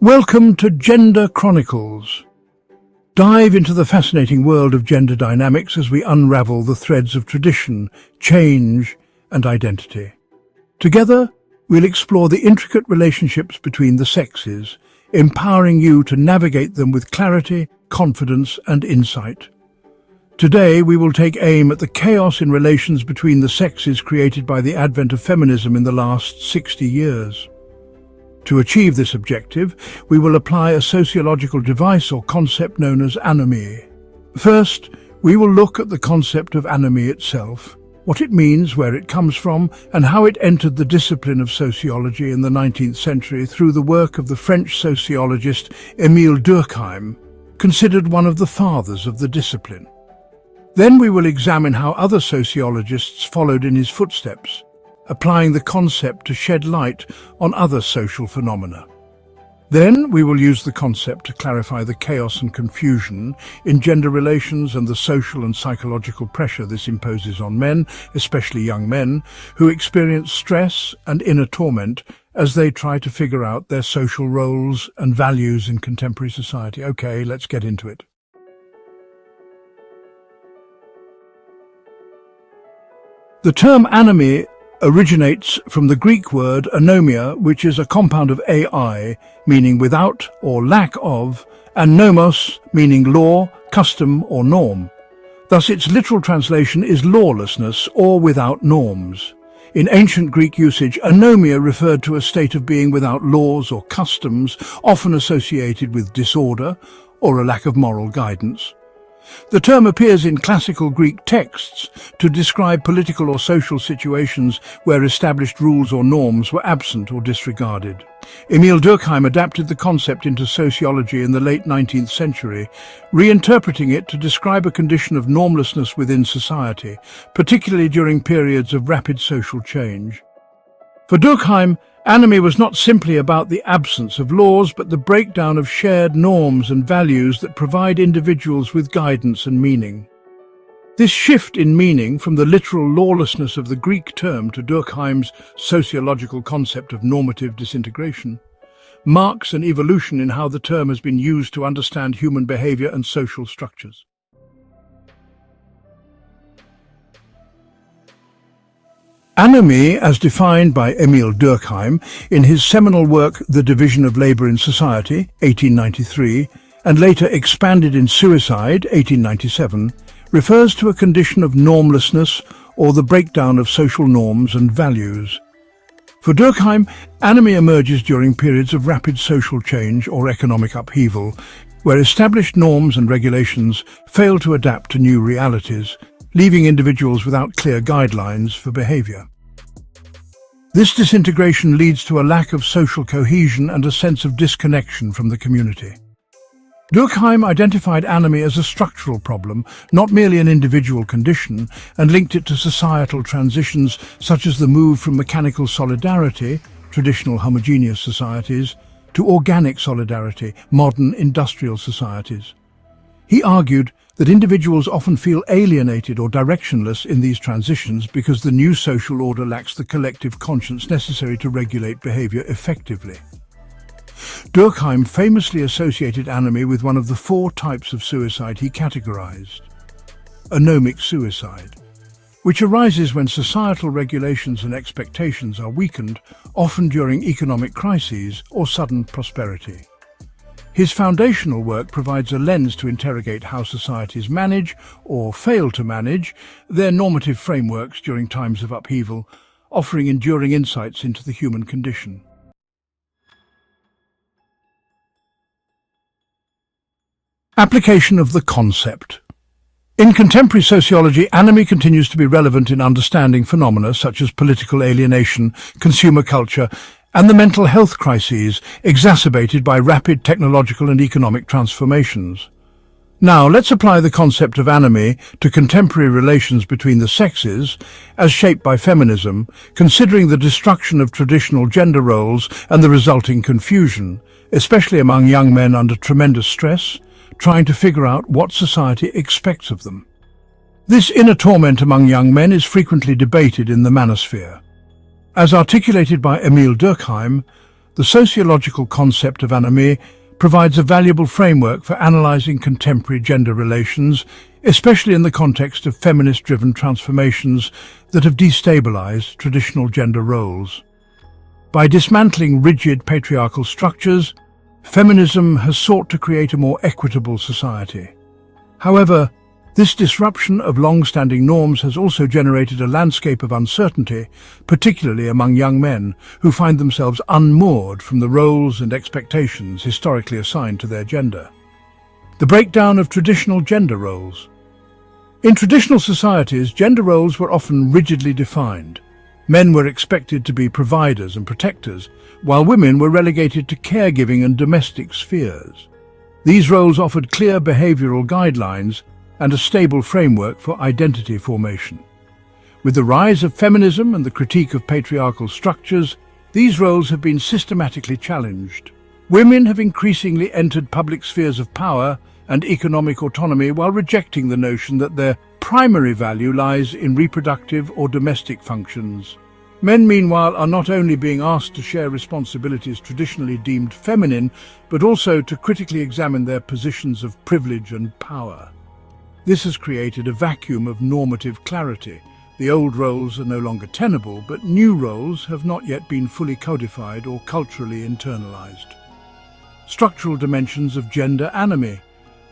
Welcome to Gender Chronicles. Dive into the fascinating world of gender dynamics as we unravel the threads of tradition, change, and identity. Together, we'll explore the intricate relationships between the sexes, empowering you to navigate them with clarity, confidence, and insight. Today, we will take aim at the chaos in relations between the sexes created by the advent of feminism in the last 60 years. To achieve this objective, we will apply a sociological device or concept known as anomie. First, we will look at the concept of anomie itself, what it means, where it comes from, and how it entered the discipline of sociology in the 19th century through the work of the French sociologist Emile Durkheim, considered one of the fathers of the discipline. Then we will examine how other sociologists followed in his footsteps, applying the concept to shed light on other social phenomena. Then we will use the concept to clarify the chaos and confusion in gender relations and the social and psychological pressure this imposes on men, especially young men, who experience stress and inner torment as they try to figure out their social roles and values in contemporary society. Okay, let's get into it. The term anomie originates from the Greek word anomia, which is a compound of ai, meaning without or lack of, and nomos, meaning law, custom, or norm. Thus its literal translation is lawlessness or without norms. In ancient Greek usage, anomia referred to a state of being without laws or customs, often associated with disorder or a lack of moral guidance. The term appears in classical Greek texts to describe political or social situations where established rules or norms were absent or disregarded. Emile Durkheim adapted the concept into sociology in the late 19th century, reinterpreting it to describe a condition of normlessness within society, particularly during periods of rapid social change. For Durkheim, anomie was not simply about the absence of laws, but the breakdown of shared norms and values that provide individuals with guidance and meaning. This shift in meaning from the literal lawlessness of the Greek term to Durkheim's sociological concept of normative disintegration marks an evolution in how the term has been used to understand human behavior and social structures. Anomie, as defined by Emile Durkheim in his seminal work The Division of Labour in Society, 1893, and later expanded in Suicide, 1897, refers to a condition of normlessness or the breakdown of social norms and values. For Durkheim, anomie emerges during periods of rapid social change or economic upheaval, where established norms and regulations fail to adapt to new realities, leaving individuals without clear guidelines for behavior. This disintegration leads to a lack of social cohesion and a sense of disconnection from the community. Durkheim identified anomie as a structural problem, not merely an individual condition, and linked it to societal transitions such as the move from mechanical solidarity, traditional homogeneous societies, to organic solidarity, modern industrial societies. He argued that individuals often feel alienated or directionless in these transitions because the new social order lacks the collective conscience necessary to regulate behavior effectively. Durkheim famously associated anomie with one of the 4 types of suicide he categorized: anomic suicide, which arises when societal regulations and expectations are weakened, often during economic crises or sudden prosperity. His foundational work provides a lens to interrogate how societies manage, or fail to manage, their normative frameworks during times of upheaval, offering enduring insights into the human condition. Application of the concept. In contemporary sociology, anomie continues to be relevant in understanding phenomena such as political alienation, consumer culture, and the mental health crises exacerbated by rapid technological and economic transformations. Now, let's apply the concept of anomie to contemporary relations between the sexes, as shaped by feminism, considering the destruction of traditional gender roles and the resulting confusion, especially among young men under tremendous stress, trying to figure out what society expects of them. This inner torment among young men is frequently debated in the manosphere. As articulated by Emile Durkheim, The sociological concept of anomie provides a valuable framework for analyzing contemporary gender relations, especially in the context of feminist-driven transformations that have destabilized traditional gender roles. By dismantling rigid patriarchal structures, feminism has sought to create a more equitable society. However, this disruption of long-standing norms has also generated a landscape of uncertainty, particularly among young men who find themselves unmoored from the roles and expectations historically assigned to their gender. The breakdown of traditional gender roles. In traditional societies, gender roles were often rigidly defined. Men were expected to be providers and protectors, while women were relegated to caregiving and domestic spheres. These roles offered clear behavioral guidelines and a stable framework for identity formation. With the rise of feminism and the critique of patriarchal structures, these roles have been systematically challenged. Women have increasingly entered public spheres of power and economic autonomy while rejecting the notion that their primary value lies in reproductive or domestic functions. Men, meanwhile, are not only being asked to share responsibilities traditionally deemed feminine, but also to critically examine their positions of privilege and power. This has created a vacuum of normative clarity. The old roles are no longer tenable, but new roles have not yet been fully codified or culturally internalized. Structural dimensions of gender anomie.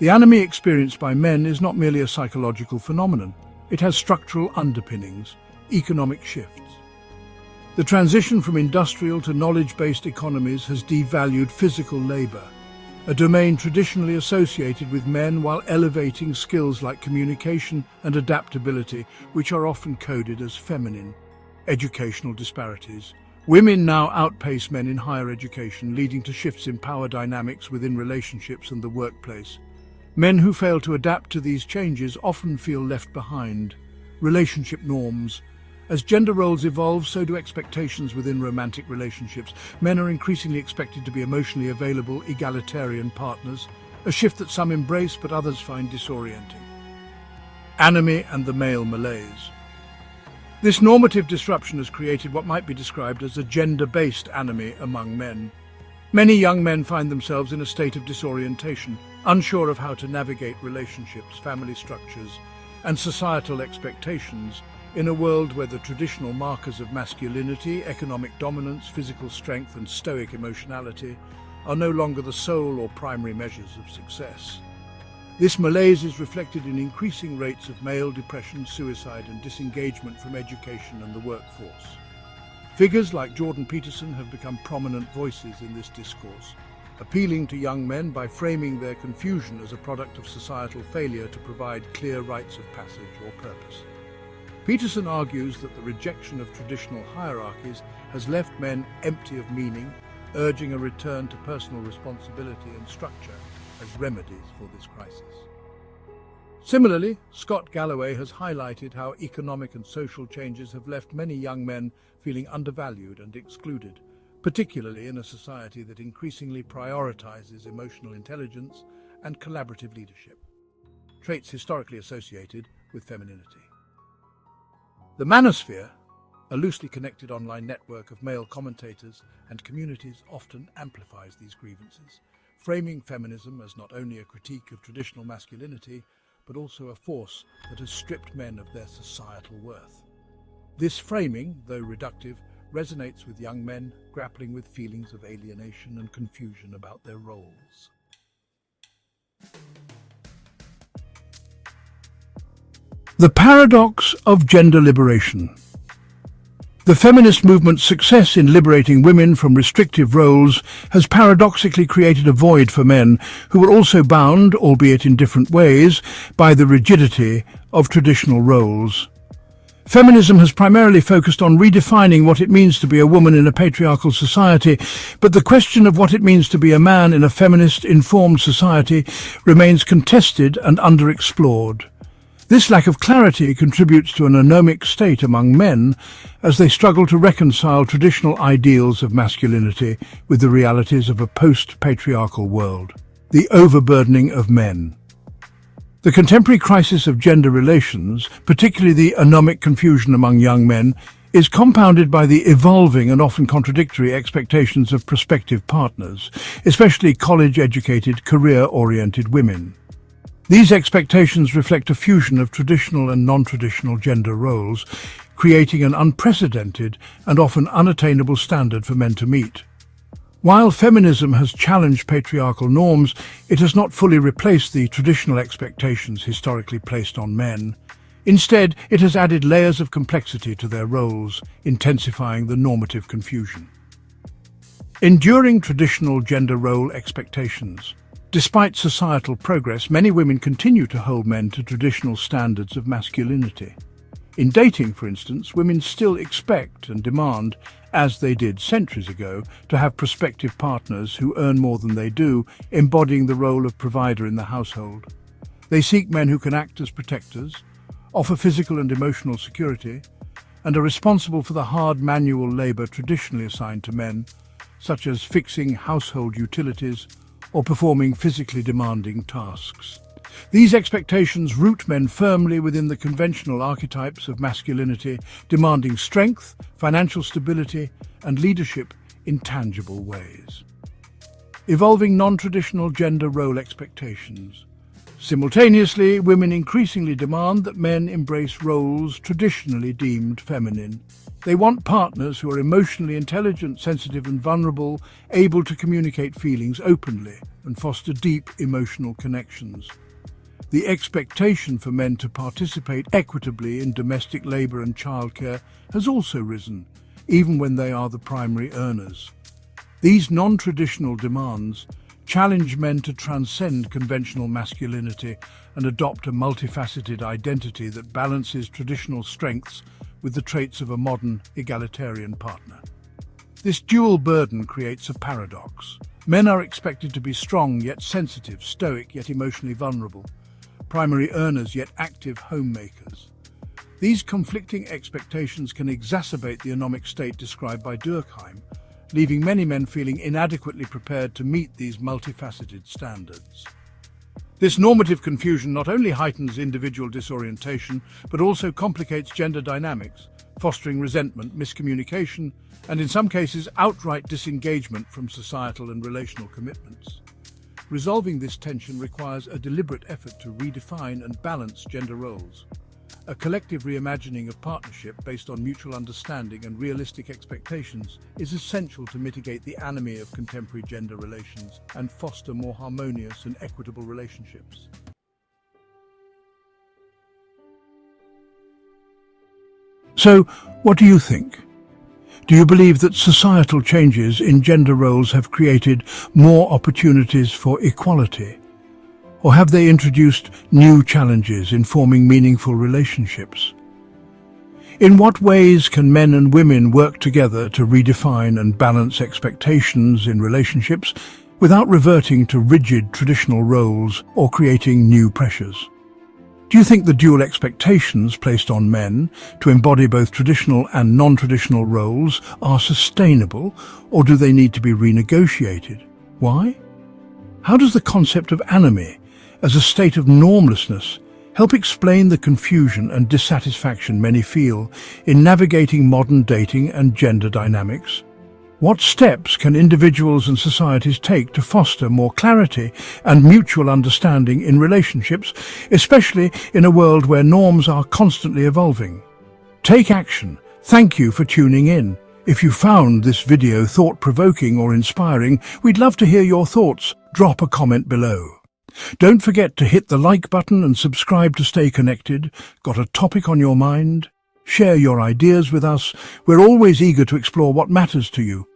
The anomie experienced by men is not merely a psychological phenomenon. It has structural underpinnings, economic shifts. The transition from industrial to knowledge-based economies has devalued physical labor, a domain traditionally associated with men, while elevating skills like communication and adaptability, which are often coded as feminine. Educational disparities. Women now outpace men in higher education, leading to shifts in power dynamics within relationships and the workplace. Men who fail to adapt to these changes often feel left behind. Relationship norms. As gender roles evolve, so do expectations within romantic relationships. Men are increasingly expected to be emotionally available, egalitarian partners, a shift that some embrace but others find disorienting. Anomie and the male malaise. This normative disruption has created what might be described as a gender-based anomie among men. Many young men find themselves in a state of disorientation, unsure of how to navigate relationships, family structures, and societal expectations, in a world where the traditional markers of masculinity, economic dominance, physical strength, and stoic emotionality are no longer the sole or primary measures of success. This malaise is reflected in increasing rates of male depression, suicide, and disengagement from education and the workforce. Figures like Jordan Peterson have become prominent voices in this discourse, appealing to young men by framing their confusion as a product of societal failure to provide clear rites of passage or purpose. Peterson argues that the rejection of traditional hierarchies has left men empty of meaning, urging a return to personal responsibility and structure as remedies for this crisis. Similarly, Scott Galloway has highlighted how economic and social changes have left many young men feeling undervalued and excluded, particularly in a society that increasingly prioritizes emotional intelligence and collaborative leadership, traits historically associated with femininity. The manosphere, a loosely connected online network of male commentators and communities, often amplifies these grievances, framing feminism as not only a critique of traditional masculinity, but also a force that has stripped men of their societal worth. This framing, though reductive, resonates with young men grappling with feelings of alienation and confusion about their roles. The paradox of gender liberation. The feminist movement's success in liberating women from restrictive roles has paradoxically created a void for men who were also bound, albeit in different ways, by the rigidity of traditional roles. Feminism has primarily focused on redefining what it means to be a woman in a patriarchal society, but the question of what it means to be a man in a feminist-informed society remains contested and underexplored. This lack of clarity contributes to an anomic state among men as they struggle to reconcile traditional ideals of masculinity with the realities of a post-patriarchal world. The overburdening of men. The contemporary crisis of gender relations, particularly the anomic confusion among young men, is compounded by the evolving and often contradictory expectations of prospective partners, especially college-educated, career-oriented women. These expectations reflect a fusion of traditional and non-traditional gender roles, creating an unprecedented and often unattainable standard for men to meet. While feminism has challenged patriarchal norms, it has not fully replaced the traditional expectations historically placed on men. Instead, it has added layers of complexity to their roles, intensifying the normative confusion. Enduring traditional gender role expectations. Despite societal progress, many women continue to hold men to traditional standards of masculinity. In dating, for instance, women still expect and demand, as they did centuries ago, to have prospective partners who earn more than they do, embodying the role of provider in the household. They seek men who can act as protectors, offer physical and emotional security, and are responsible for the hard manual labor traditionally assigned to men, such as fixing household utilities or performing physically demanding tasks. These expectations root men firmly within the conventional archetypes of masculinity, demanding strength, financial stability, and leadership in tangible ways. Evolving non-traditional gender role expectations. Simultaneously, women increasingly demand that men embrace roles traditionally deemed feminine. They want partners who are emotionally intelligent, sensitive and vulnerable, able to communicate feelings openly and foster deep emotional connections. The expectation for men to participate equitably in domestic labor and childcare has also risen, even when they are the primary earners. These non-traditional demands challenge men to transcend conventional masculinity and adopt a multifaceted identity that balances traditional strengths with the traits of a modern, egalitarian partner. This dual burden creates a paradox. Men are expected to be strong yet sensitive, stoic yet emotionally vulnerable, primary earners yet active homemakers. These conflicting expectations can exacerbate the anomic state described by Durkheim, leaving many men feeling inadequately prepared to meet these multifaceted standards. This normative confusion not only heightens individual disorientation, but also complicates gender dynamics, fostering resentment, miscommunication, and in some cases outright disengagement from societal and relational commitments. Resolving this tension requires a deliberate effort to redefine and balance gender roles. A collective reimagining of partnership based on mutual understanding and realistic expectations is essential to mitigate the anomie of contemporary gender relations and foster more harmonious and equitable relationships. So, what do you think? Do you believe that societal changes in gender roles have created more opportunities for equality? Or have they introduced new challenges in forming meaningful relationships? In what ways can men and women work together to redefine and balance expectations in relationships without reverting to rigid traditional roles or creating new pressures? Do you think the dual expectations placed on men to embody both traditional and non-traditional roles are sustainable, or do they need to be renegotiated? Why? How does the concept of anomie, as a state of normlessness, help explain the confusion and dissatisfaction many feel in navigating modern dating and gender dynamics? What steps can individuals and societies take to foster more clarity and mutual understanding in relationships, especially in a world where norms are constantly evolving? Take action. Thank you for tuning in. If you found this video thought-provoking or inspiring, we'd love to hear your thoughts. Drop a comment below. Don't forget to hit the like button and subscribe to stay connected. Got a topic on your mind? Share your ideas with us. We're always eager to explore what matters to you.